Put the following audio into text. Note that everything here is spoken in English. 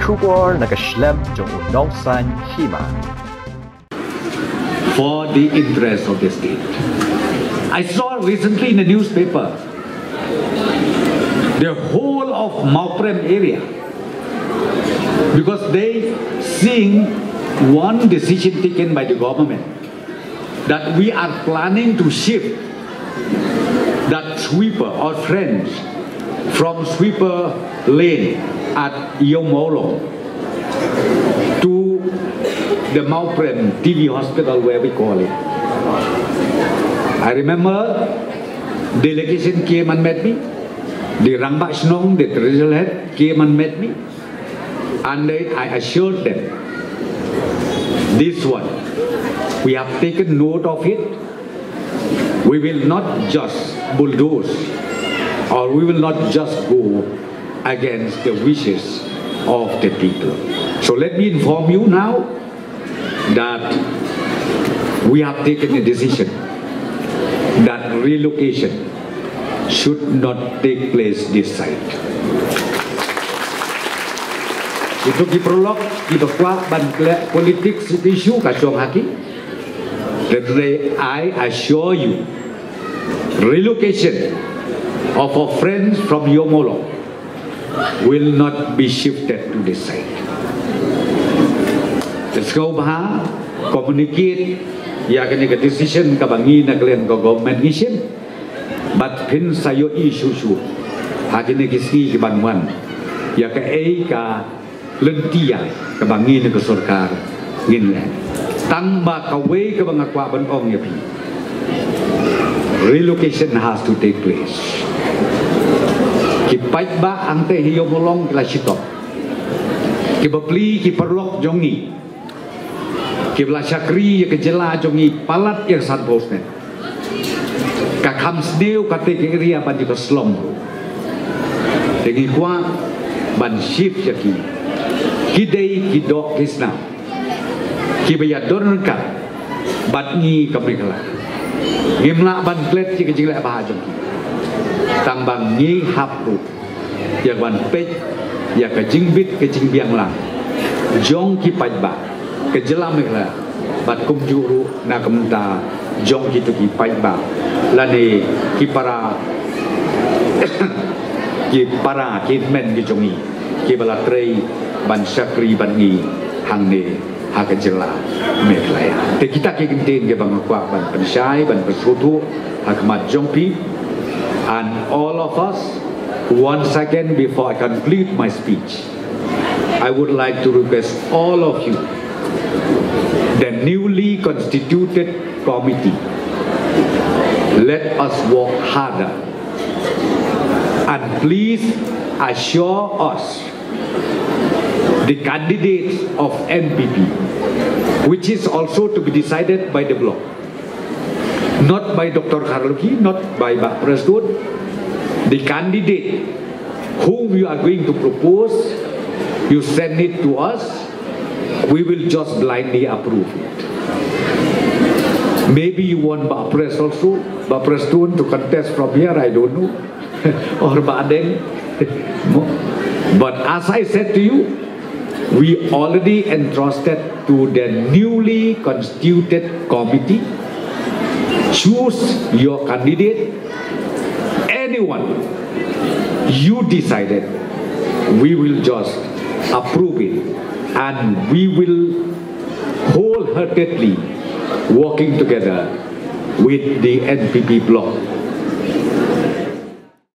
Kubor nakaslem jong unongsan Hima. For the interest of the state. I saw recently in the newspaper the whole of Mauprem area, because they seeing one decision taken by the government that we are planning to shift that sweeper or friends from sweeper lane at Yomolo to the Mauprem TV hospital, where we call it. I remember delegation came and met me. The Rangba Shnong, the traditional head, came and met me. And I assured them, this one, we have taken note of it. We will not just bulldoze, or we will not just go against the wishes of the people. So let me inform you now that we have taken a decision that relocation should not take place this site. Itu di prolog di bakwa ban politik isu kacong haki. Today I assure you, relocation of our friends from Yomolo will not be shifted to this site. Let's go baha communicate ya kini ke decision kabangi na kalian ko government mission but pin sayo isu hakini kisi ke banwan ya ke ka lentia kabangi na ke sarkar ngin tang ba kawe ke bangakwa ban ong ya pi. Relocation has to take place. Kipait ba ang te hiyo molong klasito. Kibapli kiperlok jongi. Kibla syakri ya kejela jongi palat yang san posne. Kakam sneu kate kiriya ban di Shillong. Dengi kwa ban shift yaki. Kidei kidok kisna. Kibaya dornka bat ni kamikala. Ngimla ban klet ci kejela bah jongi. Tambang ni hapu yang ban pej ya ke jingbit ke jingbiang lang jong ki pajba ke jelam lah bat kum juru na kemta jong ki tu ki pajba lani ki para ki men ki jongi ki bala trei ban syakri ban ni hang ne ha ke jela meklaya te kita ki kintin ke bang kwa ban pensai ban persutu hakmat jongpi. And all of us, 1 second before I complete my speech, I would like to request all of you, the newly constituted committee, let us work harder. And please assure us the candidates of NPP, which is also to be decided by the bloc. Not by Dr. Karluki, not by Prestone. The candidate whom you are going to propose, you send it to us, we will just blindly approve it. Maybe you want Prestone to contest from here, I don't know, or Badeng. But as I said to you, we already entrusted to the newly constituted committee. Choose your candidate, anyone you decided, we will just approve it, and we will wholeheartedly working together with the NPP bloc